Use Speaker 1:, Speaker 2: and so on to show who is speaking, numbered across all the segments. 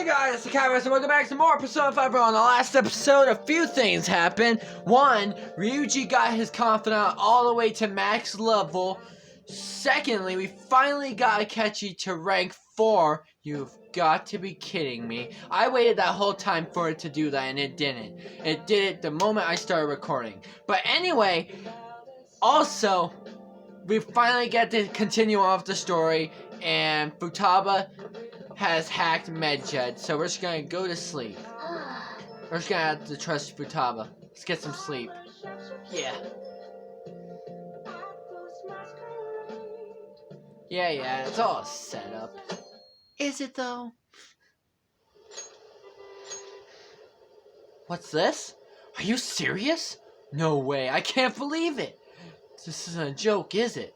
Speaker 1: guys, it's the Kairos, and welcome back to more Persona 5 Pro. On the last episode, a few things happened. One, Ryuji got his confidant all the way to max level. Secondly, we finally got Akechi to rank 4. You've got to be kidding me. I waited that whole time for it to do that, and it didn't. It did it the moment I started recording. But anyway, also, we finally get to continue off the story, and Futaba has hacked Medjed, so we're just gonna go to sleep. We're just gonna have to trust Futaba. Let's get some sleep. Yeah. Yeah, it's all set up. Is it though? What's this? Are you serious? No way, I can't believe it. This isn't a joke, is it?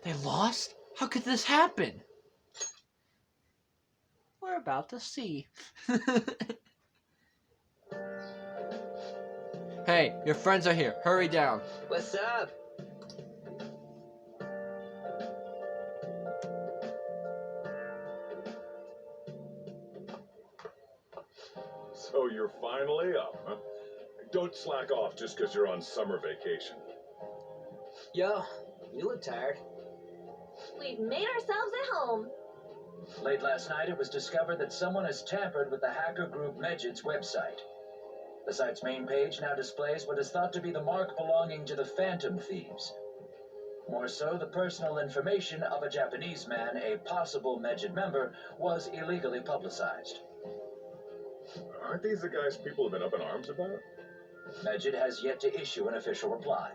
Speaker 1: They lost? How could this happen? We're about to see. Hey, your friends are here. Hurry down.
Speaker 2: What's up?
Speaker 3: So you're finally up, huh? Don't slack off just because you're on summer vacation.
Speaker 2: Yo, you look tired.
Speaker 4: We've made ourselves at home.
Speaker 5: Late last night, it was discovered that someone has tampered with the hacker group Medjed's website. The site's main page now displays what is thought to be the mark belonging to the Phantom Thieves. More so, the personal information of a Japanese man, a possible Medjed member, was illegally publicized.
Speaker 3: Aren't these the guys people have been up in arms about?
Speaker 5: Medjed has yet to issue an official reply.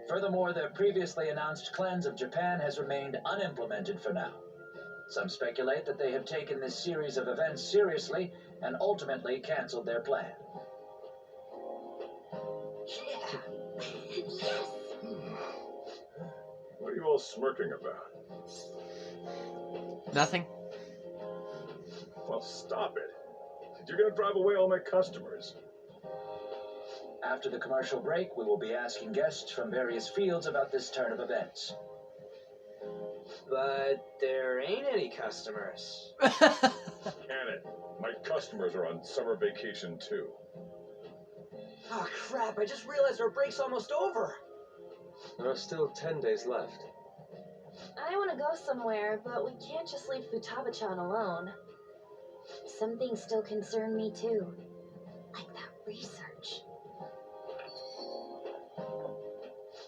Speaker 5: Furthermore, their previously announced cleanse of Japan has remained unimplemented for now. Some speculate that they have taken this series of events seriously and ultimately canceled their plan.
Speaker 4: Yeah. Yes.
Speaker 3: What are you all smirking about?
Speaker 1: Nothing?
Speaker 3: Well, stop it. You're gonna drive away all my customers.
Speaker 5: After the commercial break, we will be asking guests from various fields about this turn of events.
Speaker 2: But there ain't any customers.
Speaker 3: Can it? My customers are on summer vacation too.
Speaker 2: Oh crap, I just realized our break's almost over.
Speaker 6: There are still 10 days left.
Speaker 4: I want to go somewhere, but we can't just leave Futaba-chan alone. Some things still concern me too, like that research.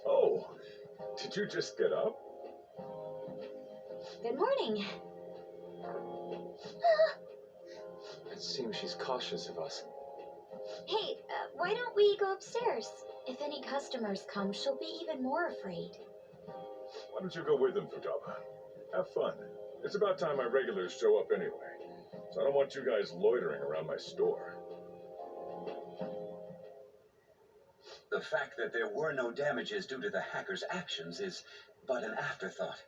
Speaker 3: Oh, did you just get up?
Speaker 4: Good morning.
Speaker 6: It seems she's cautious of us.
Speaker 4: Hey, why don't we go upstairs? If any customers come, she'll be even more afraid.
Speaker 3: Why don't you go with them, Futaba? Have fun. It's about time my regulars show up anyway. So I don't want you guys loitering around my store.
Speaker 5: The fact that there were no damages due to the hackers' actions is but an afterthought.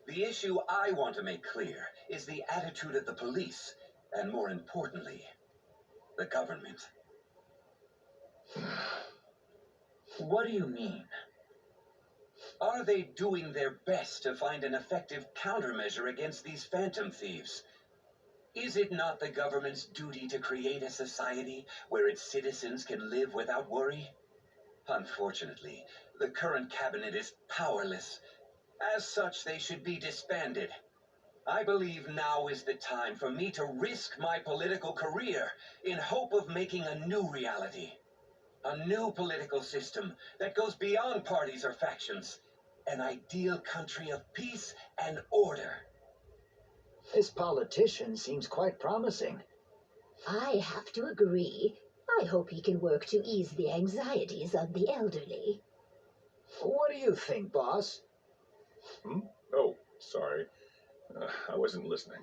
Speaker 5: The issue I want to make clear is the attitude of the police, and more importantly, the government. What do you mean? Are they doing their best to find an effective countermeasure against these phantom thieves? Is it not the government's duty to create a society where its citizens can live without worry? Unfortunately, the current cabinet is powerless. As such, they should be disbanded. I believe now is the time for me to risk my political career in hope of making a new reality. A new political system that goes beyond parties or factions. An ideal country of peace and order.
Speaker 7: This politician seems quite promising.
Speaker 8: I have to agree. I hope he can work to ease the anxieties of the elderly.
Speaker 7: What do you think, boss?
Speaker 3: Oh, sorry. I wasn't listening.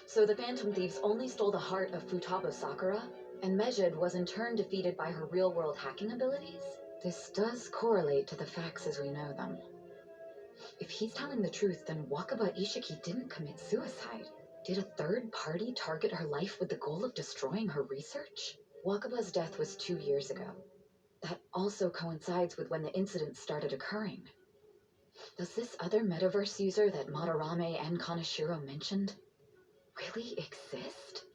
Speaker 9: So the Phantom Thieves only stole the heart of Futaba Sakura, and Medjed was in turn defeated by her real-world hacking abilities? This does correlate to the facts as we know them. If he's telling the truth, then Wakaba Ishiki didn't commit suicide. Did a third party target her life with the goal of destroying her research? Wakaba's death was 2 years ago. That also coincides with when the incident started occurring. Does this other metaverse user that Madarame and Kaneshiro mentioned really exist?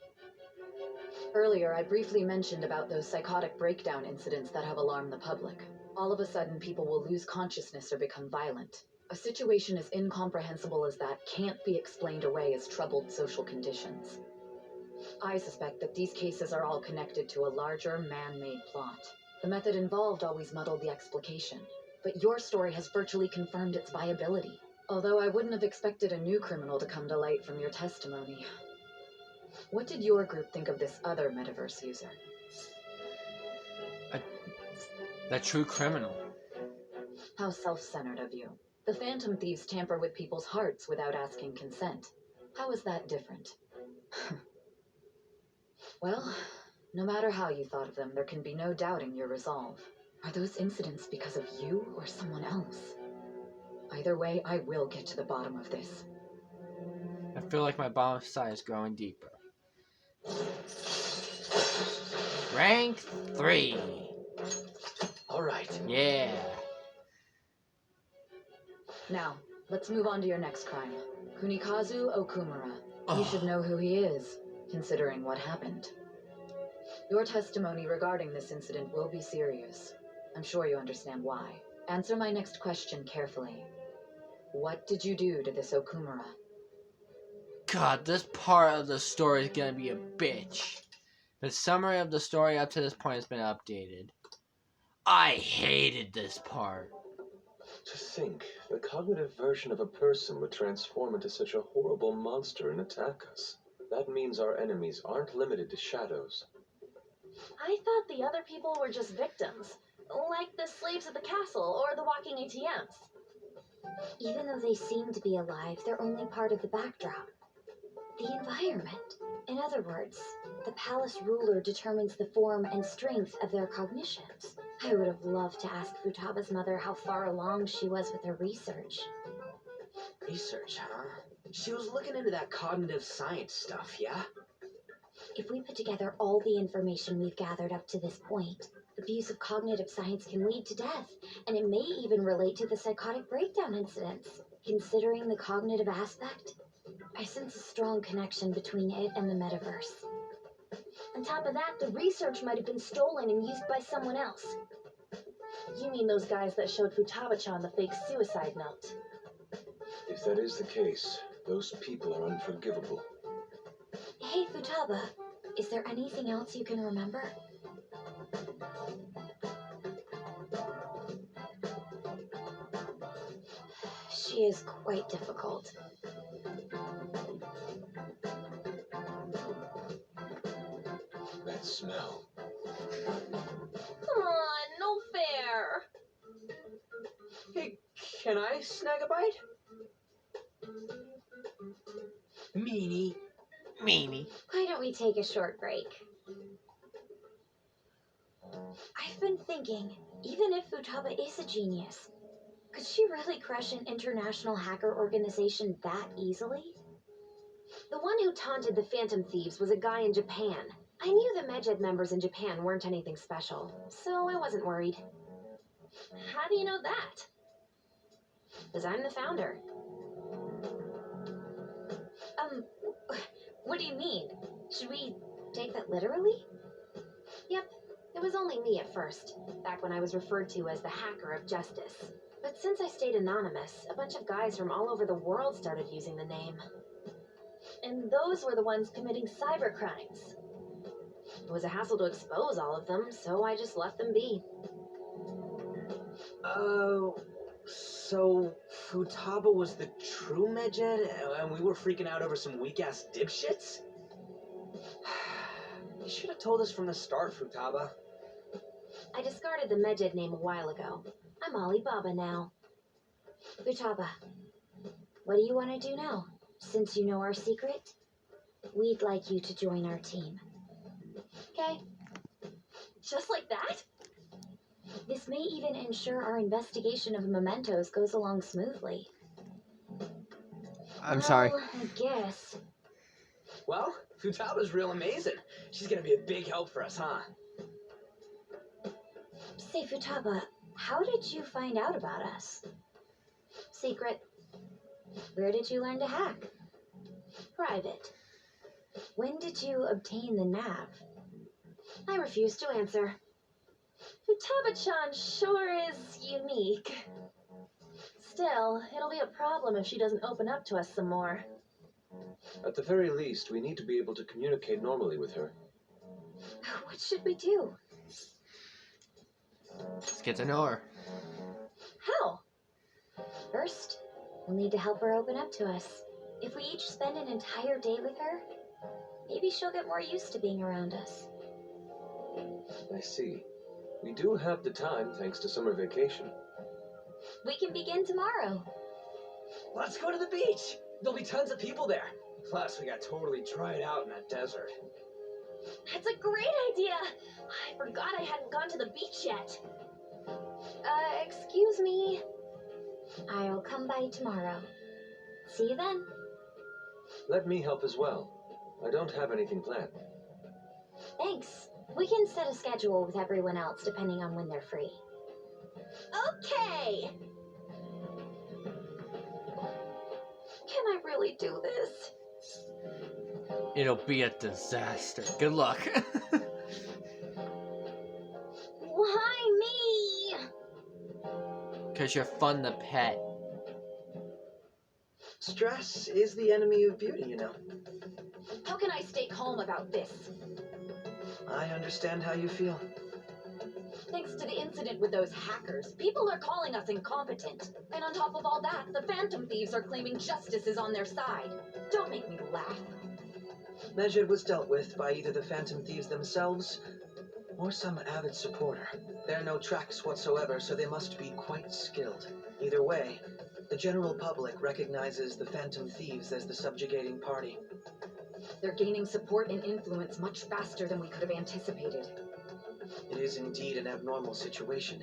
Speaker 9: Earlier, I briefly mentioned about those psychotic breakdown incidents that have alarmed the public. All of a sudden, people will lose consciousness or become violent. A situation as incomprehensible as that can't be explained away as troubled social conditions. I suspect that these cases are all connected to a larger man-made plot. The method involved always muddled the explication, but your story has virtually confirmed its viability. Although I wouldn't have expected a new criminal to come to light from your testimony. What did your group think of this other metaverse user?
Speaker 1: The true criminal.
Speaker 9: How self-centered of you. The Phantom Thieves tamper with people's hearts without asking consent. How is that different? Well, no matter how you thought of them, there can be no doubting your resolve. Are those incidents because of you or someone else? Either way, I will get to the bottom of this.
Speaker 1: I feel like my bomb side is growing deeper. Rank 3.
Speaker 6: Alright.
Speaker 1: Yeah.
Speaker 9: Now, let's move on to your next crime. Kunikazu Okumura. You should know who he is, considering what happened. Your testimony regarding this incident will be serious. I'm sure you understand why. Answer my next question carefully. What did you do to this Okumura?
Speaker 1: God, this part of the story is gonna be a bitch. The summary of the story up to this point has been updated. I hated this part.
Speaker 6: To think, the cognitive version of a person would transform into such a horrible monster and attack us. That means our enemies aren't limited to shadows.
Speaker 4: I thought the other people were just victims, like the slaves at the castle or the walking ATMs.
Speaker 8: Even though they seem to be alive, they're only part of the backdrop. The environment. In other words, the palace ruler determines the form and strength of their cognitions. I would have loved to ask Futaba's mother how far along she was with her research.
Speaker 2: Research, huh? She was looking into that cognitive science stuff, yeah?
Speaker 8: If we put together all the information we've gathered up to this point, abuse of cognitive science can lead to death, and it may even relate to the psychotic breakdown incidents. Considering the cognitive aspect, I sense a strong connection between it and the metaverse.
Speaker 4: On top of that, the research might have been stolen and used by someone else. You mean those guys that showed Futaba-chan the fake suicide note?
Speaker 6: If that is the case, those people are unforgivable.
Speaker 8: Hey, Futaba, is there anything else you can remember? She is quite difficult.
Speaker 6: That smell.
Speaker 4: Come on, no fair.
Speaker 2: Hey, can I snag a bite? Meanie.
Speaker 8: Why don't we take a short break? I've been thinking, even if Futaba is a genius, could she really crush an international hacker organization that easily?
Speaker 4: The one who taunted the Phantom Thieves was a guy in Japan. I knew the Medjed members in Japan weren't anything special, so I wasn't worried. How do you know that? Because I'm the founder. What do you mean? Should we take that literally? Yep, it was only me at first, back when I was referred to as the Hacker of Justice. But since I stayed anonymous, a bunch of guys from all over the world started using the name. And those were the ones committing cyber crimes. It was a hassle to expose all of them, so I just left them be.
Speaker 2: So Futaba was the true Medjed, and we were freaking out over some weak-ass dipshits? You should have told us from the start, Futaba.
Speaker 4: I discarded the Medjed name a while ago. I'm Alibaba now.
Speaker 8: Futaba, what do you want to do now? Since you know our secret, we'd like you to join our team.
Speaker 4: Okay. Just like that?
Speaker 8: This may even ensure our investigation of mementos goes along smoothly.
Speaker 1: I'm sorry.
Speaker 8: Well, I guess.
Speaker 2: Futaba's real amazing. She's gonna be a big help for us, huh?
Speaker 8: Say, Futaba, how did you find out about us?
Speaker 4: Secret.
Speaker 8: Where did you learn to hack?
Speaker 4: Private.
Speaker 8: When did you obtain the nav?
Speaker 4: I refuse to answer. Futaba-chan sure is unique. Still, it'll be a problem if she doesn't open up to us some more.
Speaker 6: At the very least, we need to be able to communicate normally with her.
Speaker 8: What should we do?
Speaker 1: Let's get to know her.
Speaker 8: How? First, we'll need to help her open up to us. If we each spend an entire day with her, maybe she'll get more used to being around us.
Speaker 6: I see. We do have the time thanks to summer vacation.
Speaker 8: We can begin tomorrow.
Speaker 2: Let's go to the beach. There'll be tons of people there. Plus, we got totally dried out in that desert.
Speaker 4: That's a great idea! I forgot I hadn't gone to the beach yet. Excuse me.
Speaker 8: I'll come by tomorrow. See you then.
Speaker 6: Let me help as well. I don't have anything planned.
Speaker 8: Thanks. We can set a schedule with everyone else depending on when they're free.
Speaker 4: Okay! Can I really do this?
Speaker 1: It'll be a disaster. Good luck.
Speaker 4: Why me?
Speaker 1: Because you're fun to pet.
Speaker 2: Stress is the enemy of beauty, you know.
Speaker 9: How can I stay calm about this?
Speaker 2: I understand how you feel.
Speaker 9: Thanks to the incident with those hackers, people are calling us incompetent. And on top of all that, the Phantom Thieves are claiming justice is on their side. Don't make me laugh.
Speaker 2: Medjed was dealt with by either the Phantom Thieves themselves or some avid supporter. There are no tracks whatsoever, so they must be quite skilled. Either way, the general public recognizes the Phantom Thieves as the subjugating party.
Speaker 9: They're gaining support and influence much faster than we could have anticipated.
Speaker 2: It is indeed an abnormal situation.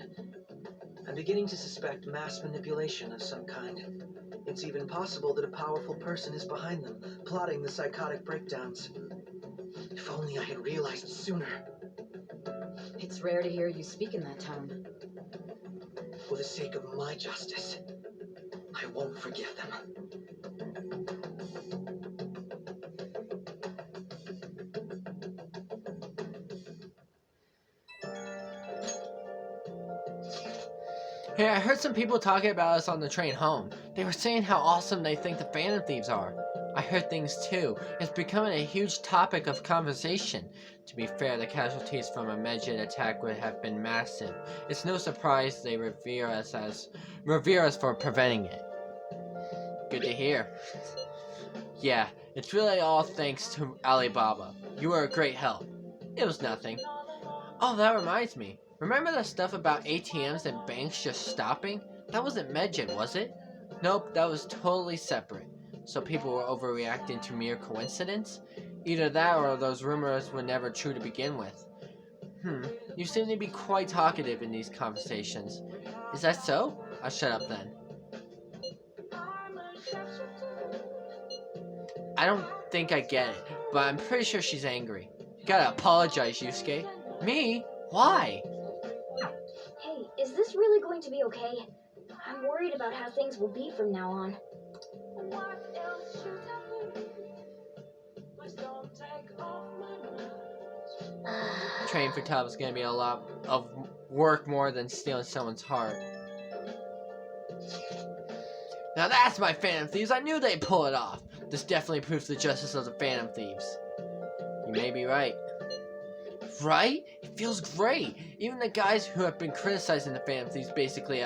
Speaker 2: I'm beginning to suspect mass manipulation of some kind. It's even possible that a powerful person is behind them, plotting the psychotic breakdowns. If only I had realized sooner.
Speaker 9: It's rare to hear you speak in that tone.
Speaker 2: For the sake of my justice, I won't forgive them.
Speaker 1: Hey, I heard some people talking about us on the train home. They were saying how awesome they think the Phantom Thieves are. I heard things too. It's becoming a huge topic of conversation. To be fair, the casualties from a Medjed attack would have been massive. It's no surprise they revere us for preventing it. Good to hear. Yeah, it's really all thanks to Alibaba. You were a great help. It was nothing. Oh, that reminds me. Remember the stuff about ATMs and banks just stopping? That wasn't Medjed, was it? Nope, that was totally separate. So people were overreacting to mere coincidence? Either that or those rumors were never true to begin with. You seem to be quite talkative in these conversations. Is that so? I'll shut up then. I don't think I get it, but I'm pretty sure she's angry. You gotta apologize, Yusuke. Me? Why?
Speaker 8: Hey, is this really going to be okay? I'm worried about how things will be from now on.
Speaker 1: Training for Top is gonna be a lot of work more than stealing someone's heart. Now that's my Phantom Thieves. I knew they'd pull it off. This definitely proves the justice of the Phantom Thieves. You may be right. Right? It feels great. Even the guys who have been criticizing the Phantom Thieves basically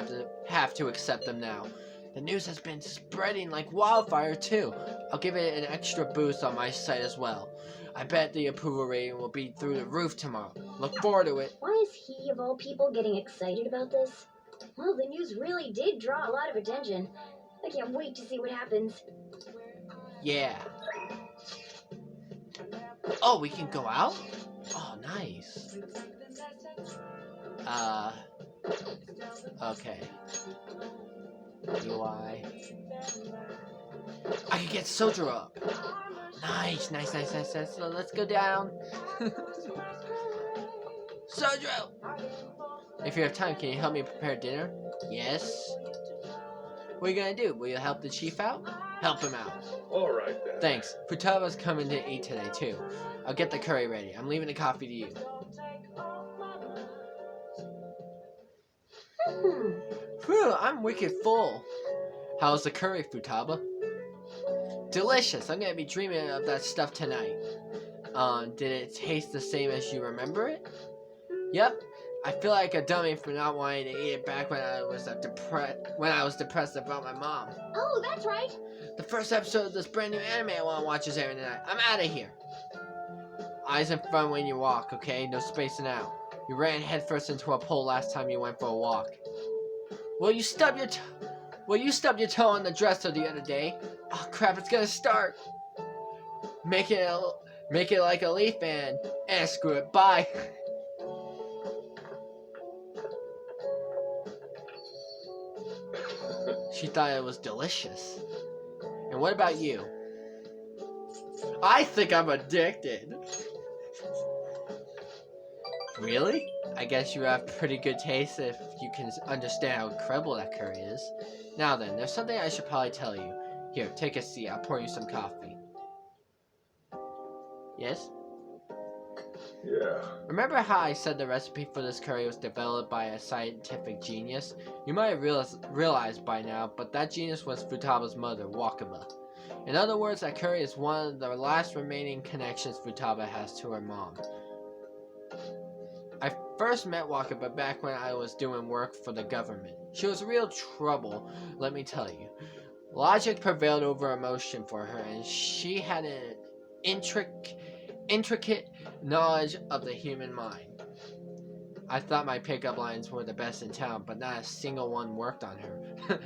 Speaker 1: have to accept them now. The news has been spreading like wildfire too. I'll give it an extra boost on my site as well. I bet the approval rating will be through the roof tomorrow. Look forward to it.
Speaker 8: Why is he, of all people, getting excited about this? Well, the news really did draw a lot of attention. I can't wait to see what happens.
Speaker 1: Yeah. Oh, we can go out? Oh, nice. Okay. UI. I can get Sojiro up. Nice. So let's go down. Sojiro! If you have time, can you help me prepare dinner? Yes. What are you gonna do? Will you help the chief out? Help him out.
Speaker 3: All right then.
Speaker 1: Thanks. Futaba's coming to eat today too. I'll get the curry ready. I'm leaving the coffee to you. Phew, I'm wicked full. How's the curry, Futaba? Delicious. I'm gonna be dreaming of that stuff tonight. Did it taste the same as you remember it? Yep. I feel like a dummy for not wanting to eat it back when I was depressed about my mom.
Speaker 4: Oh, that's right.
Speaker 1: The first episode of this brand new anime I want to watch is airing tonight. I'm out of here. Eyes in front when you walk, okay? No spacing out. You ran headfirst into a pole last time you went for a walk. Well, you stubbed your toe on the dresser the other day. Oh crap! It's gonna start. Make it like a leaf and screw it. Bye. She thought it was delicious. And what about you? I think I'm addicted. Really? I guess you have pretty good taste if you can understand how incredible that curry is. Now then, there's something I should probably tell you. Here, take a seat. I'll pour you some coffee. Yes?
Speaker 3: Yeah.
Speaker 1: Remember how I said the recipe for this curry was developed by a scientific genius? You might have realized by now, but that genius was Futaba's mother, Wakaba. In other words, that curry is one of the last remaining connections Futaba has to her mom. I first met Wakaba back when I was doing work for the government. She was real trouble, let me tell you. Logic prevailed over emotion for her, and she had an intricate knowledge of the human mind. I thought my pickup lines were the best in town, but not a single one worked on her.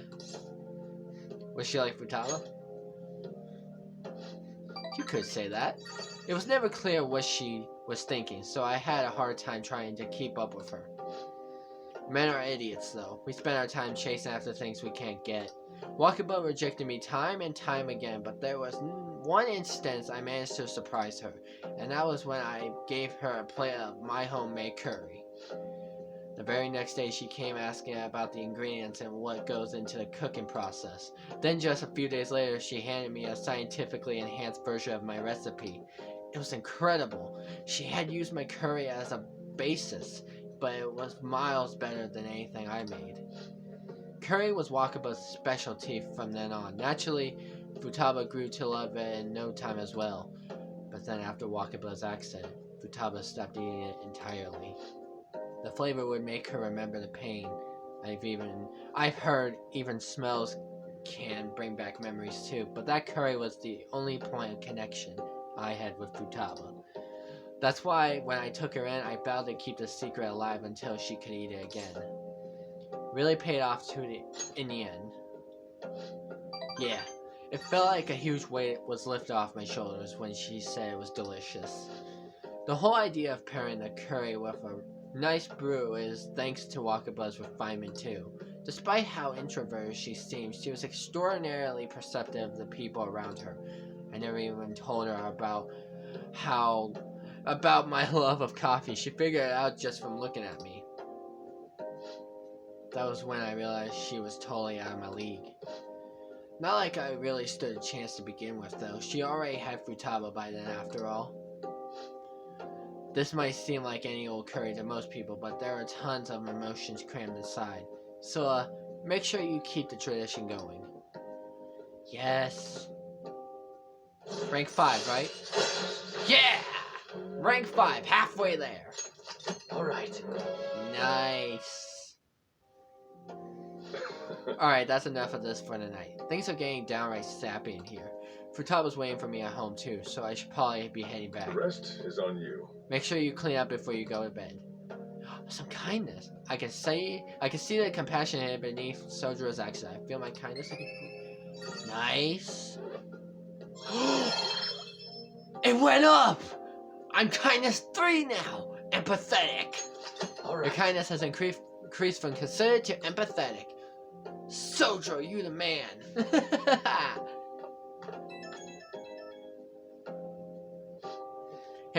Speaker 1: Was she like Futaba? You could say that. It was never clear what she was thinking, so I had a hard time trying to keep up with her. Men are idiots, though. We spend our time chasing after things we can't get. Wakaba rejected me time and time again, but there was one instance I managed to surprise her, and that was when I gave her a plate of my homemade curry. The very next day she came asking about the ingredients and what goes into the cooking process. Then just a few days later she handed me a scientifically enhanced version of my recipe. It was incredible. She had used my curry as a basis, but it was miles better than anything I made. Curry was Wakaba's specialty from then on. Naturally, Futaba grew to love it in no time as well. But then after Wakaba's accident, Futaba stopped eating it entirely. The flavor would make her remember the pain. I've heard even smells can bring back memories too, but that curry was the only point of connection I had with Futaba. That's why when I took her in, I vowed to keep the secret alive until she could eat it again. Really paid off in the end. Yeah, it felt like a huge weight was lifted off my shoulders when she said it was delicious. The whole idea of pairing the curry with a nice brew is thanks to Wakaba's refinement too. Despite how introverted she seemed, she was extraordinarily perceptive of the people around her. I never even told her about my love of coffee. She figured it out just from looking at me. That was when I realized she was totally out of my league. Not like I really stood a chance to begin with though. She already had Futaba by then after all. This might seem like any old curry to most people, but there are tons of emotions crammed inside. So make sure you keep the tradition going. Yes. Rank 5, right? Yeah! Rank 5, halfway there.
Speaker 2: Alright.
Speaker 1: Nice. Alright, that's enough of this for tonight. Things are getting downright sappy in here. Futaba's waiting for me at home too, so I should probably be heading back.
Speaker 3: The rest is on you.
Speaker 1: Make sure you clean up before you go to bed. Some kindness. I can see the compassion hidden beneath Sojiro's accent. I feel my kindness. Nice. It went up! I'm kindness 3 now! Empathetic.
Speaker 2: Alright.
Speaker 1: Your kindness has increased from considerate to empathetic. Sojiro, you the man.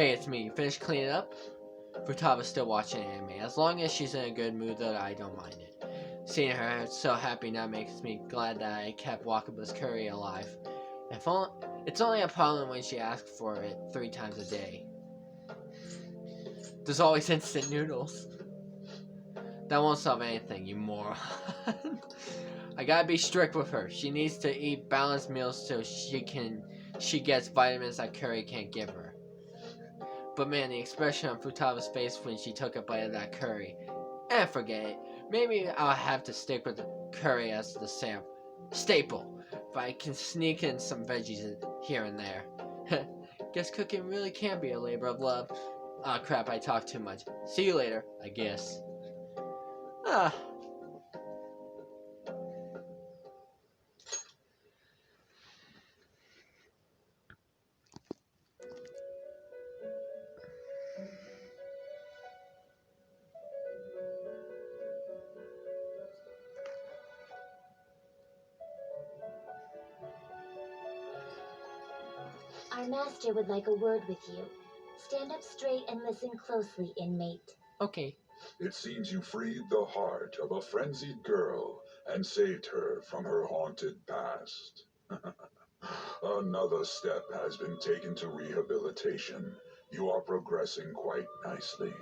Speaker 1: Hey, it's me. You finished cleaning up? Futaga's still watching anime. As long as she's in a good mood, though, I don't mind it. Seeing her so happy now makes me glad that I kept Wakaba's curry alive. It's only a problem when she asks for it 3 times a day. There's always instant noodles. That won't solve anything, you moron. I gotta be strict with her. She needs to eat balanced meals so she gets vitamins that curry can't give her. But man, the expression on Futaga's face when she took a bite of that curry. And forget it. Maybe I'll have to stick with the curry as the staple. But I can sneak in some veggies here and there. Guess cooking really can be a labor of love. Ah, crap, I talked too much. See you later, I guess. Ah.
Speaker 8: Our master would like a word with you. Stand up straight and listen closely, inmate.
Speaker 1: Okay.
Speaker 10: It seems you freed the heart of a frenzied girl and saved her from her haunted past. Another step has been taken to rehabilitation. You are progressing quite nicely.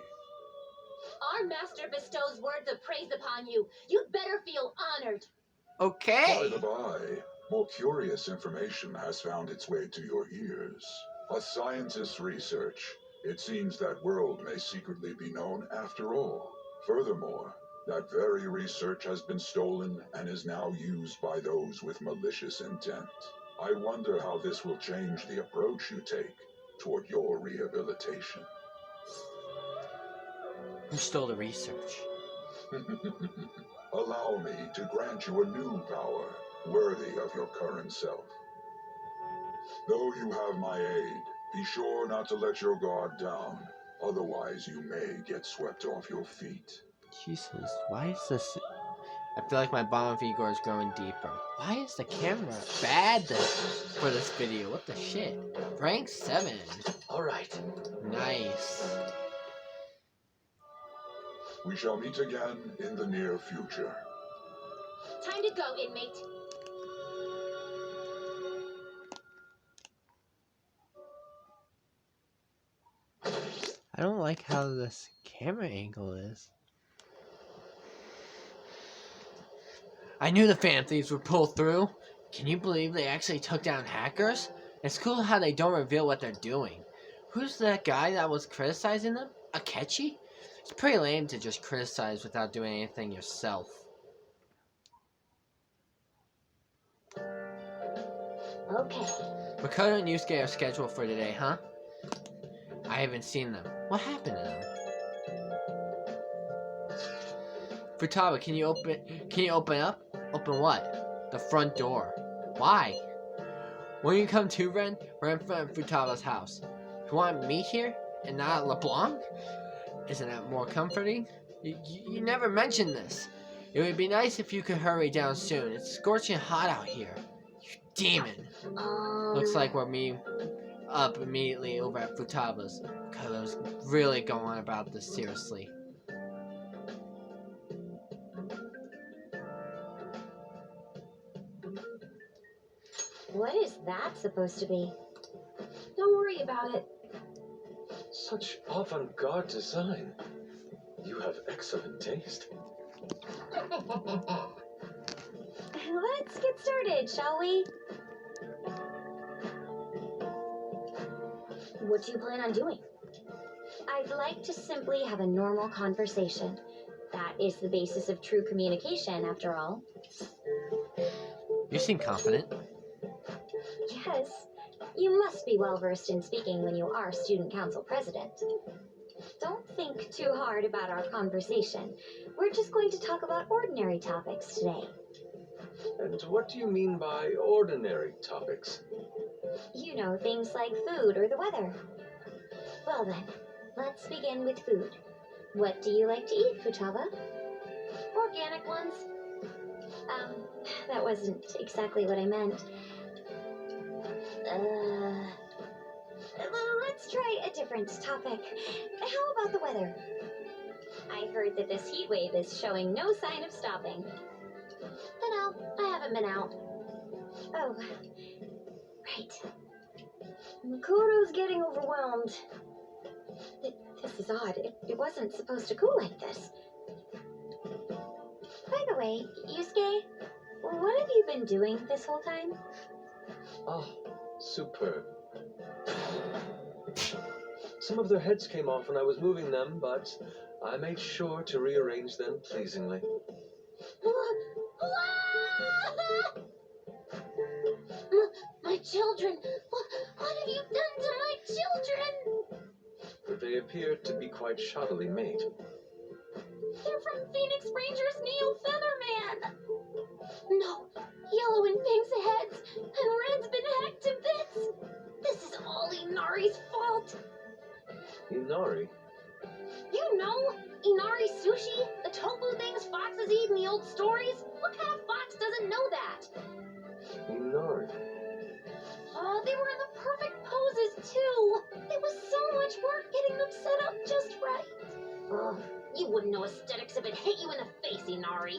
Speaker 4: Our master bestows words of praise upon you. You'd better feel honored.
Speaker 1: Okay.
Speaker 10: By the by, more curious information has found its way to your ears. A scientist's research. It seems that world may secretly be known after all. Furthermore, that very research has been stolen and is now used by those with malicious intent. I wonder how this will change the approach you take toward your rehabilitation.
Speaker 1: Who stole the research?
Speaker 10: Allow me to grant you a new power, worthy of your current self. Though you have my aid, be sure not to let your guard down, otherwise you may get swept off your feet.
Speaker 1: Jesus, why is this... I feel like my bomb vigor is growing deeper. Why is the camera bad for this video? What the shit? Rank 7.
Speaker 6: Alright.
Speaker 1: Nice.
Speaker 10: We shall meet again in the near future.
Speaker 4: Time to go, inmate.
Speaker 1: I don't like how this camera angle is. I knew the Phantom Thieves would pull through. Can you believe they actually took down hackers? It's cool how they don't reveal what they're doing. Who's that guy that was criticizing them? Akechi? It's pretty lame to just criticize without doing anything yourself.
Speaker 8: Okay.
Speaker 1: Makoto and Yusuke are scheduled for today, huh? I haven't seen them. What happened to them? Futaba, can you open up? Open what? The front door. Why? When you come to, Ren, we're in front of Futaba's house. You want me here and not at LeBlanc? Isn't that more comforting? You never mentioned this. It would be nice if you could hurry down soon. It's scorching hot out here. You demon. Looks like we're up immediately over at Futaba's. Because I was really going on about this seriously.
Speaker 8: What is that supposed to be?
Speaker 4: Don't worry about it.
Speaker 6: Such avant-garde design. You have excellent taste.
Speaker 8: Let's get started, shall we? What do you plan on doing? I'd like to simply have a normal conversation. That is the basis of true communication, after all.
Speaker 1: You seem confident.
Speaker 8: Yes, you must be well versed in speaking when you are student council president. Don't think too hard about our conversation. We're just going to talk about ordinary topics today.
Speaker 6: And what do you mean by ordinary topics?
Speaker 8: You know, things like food or the weather. Well then, let's begin with food. What do you like to eat, Futaba?
Speaker 4: Organic ones.
Speaker 8: That wasn't exactly what I meant. let's try a different topic. How about the weather? I heard that this heat wave is showing no sign of stopping.
Speaker 4: No, I haven't been out.
Speaker 8: Oh, right. Makoto's getting overwhelmed. This is odd. It wasn't supposed to go like this. By the way, Yusuke, what have you been doing this whole time?
Speaker 6: Ah, superb. Some of their heads came off when I was moving them, but I made sure to rearrange them pleasingly.
Speaker 4: My children! What have you done to my children?
Speaker 6: They appeared to be quite shoddily made.
Speaker 4: They're from Phoenix Rangers Neo Featherman! No, Yellow and Pink's heads, and Red's been hacked to bits! This is all Inari's fault!
Speaker 6: Inari?
Speaker 4: You know, Inari sushi, the tofu things foxes eat in the old stories? What kind of fox doesn't know that?
Speaker 6: Inari?
Speaker 4: Oh, they were in the perfect poses, too! It was so much work getting them set up just right. Oh, you wouldn't know aesthetics if it hit you in the face, Inari.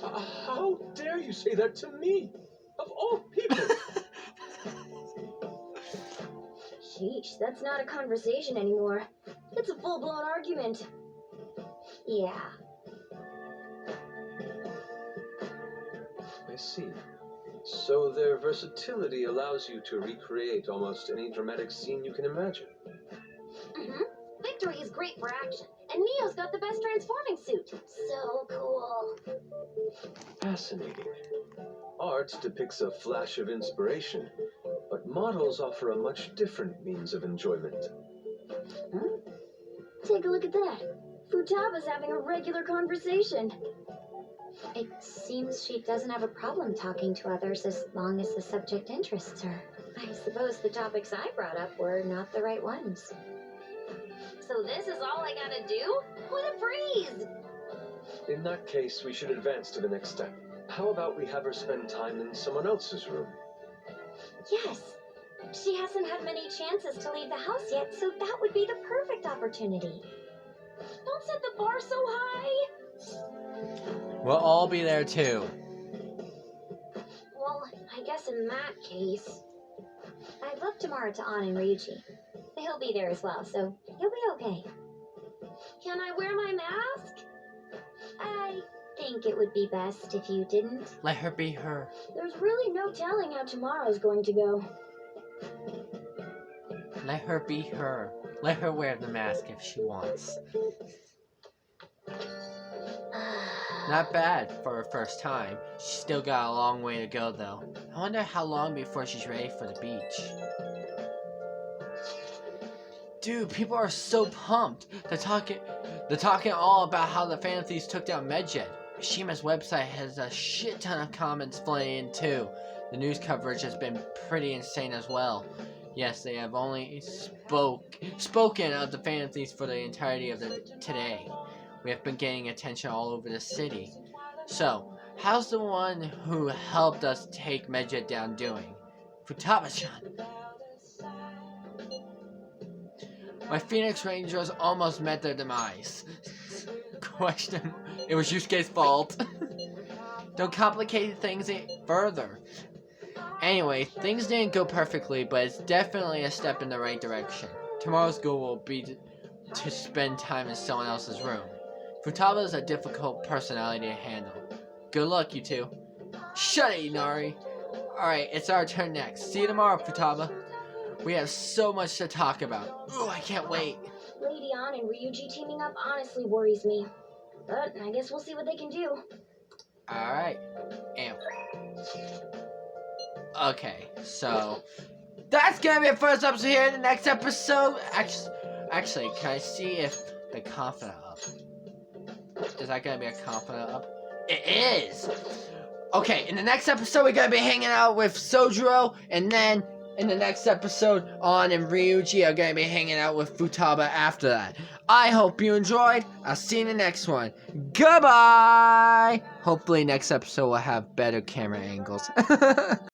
Speaker 6: How dare you say that to me? Of all people!
Speaker 8: Sheesh, that's not a conversation anymore. It's a full-blown argument. Yeah.
Speaker 6: I see. So their versatility allows you to recreate almost any dramatic scene you can imagine.
Speaker 4: Mm-hmm. Victory is great for action, and Neo's got the best transforming suit. So cool.
Speaker 6: Fascinating. Art depicts a flash of inspiration, but models offer a much different means of enjoyment.
Speaker 8: Huh? Take a look at that. Futaba's having a regular conversation. It seems she doesn't have a problem talking to others as long as the subject interests her. I suppose the topics I brought up were not the right ones.
Speaker 4: So this is all I gotta do? What a breeze!
Speaker 6: In that case, we should advance to the next step. How about we have her spend time in someone else's room?
Speaker 8: Yes. She hasn't had many chances to leave the house yet, so that would be the perfect opportunity.
Speaker 4: Don't set the bar so high!
Speaker 1: We'll all be there too.
Speaker 8: Well, I guess in that case, I've left tomorrow to An and Ryuji. He'll be there as well, so he'll be okay.
Speaker 4: Can I wear my mask?
Speaker 8: I think it would be best if you didn't.
Speaker 1: Let her be her.
Speaker 8: There's really no telling how tomorrow's going to go.
Speaker 1: Let her be her. Let her wear the mask if she wants. Not bad for her first time. She's still got a long way to go though. I wonder how long before she's ready for the beach. Dude, people are so pumped. They're talking all about how the Phantom Thieves took down Medjet. Mishima's website has a shit ton of comments flooding in too. The news coverage has been pretty insane as well. Yes, they have only spoken of the Phantom Thieves for the entirety of today. We have been getting attention all over the city. So, how's the one who helped us take Medjet down doing? Futaba-chan. My Phoenix Rangers almost met their demise. Question. It was Yusuke's fault. Don't complicate things further. Anyway, things didn't go perfectly, but it's definitely a step in the right direction. Tomorrow's goal will be to spend time in someone else's room. Futaba is a difficult personality to handle. Good luck, you two. Shut it, Inari. Alright, it's our turn next. See you tomorrow, Futaba. We have so much to talk about. Ooh, I can't wait.
Speaker 8: Lady An and Ryuji teaming up honestly worries me. But I guess we'll see what they can do.
Speaker 1: Alright. And okay, so that's gonna be it for this episode here. In the next episode, actually, can I see if the confidant up? Is that gonna be a confidant up? It is! Okay, in the next episode, we're gonna be hanging out with Sojiro, and then in the next episode, An and Ryuji are gonna be hanging out with Futaba after that. I hope you enjoyed. I'll see you in the next one. Goodbye! Hopefully next episode will have better camera angles.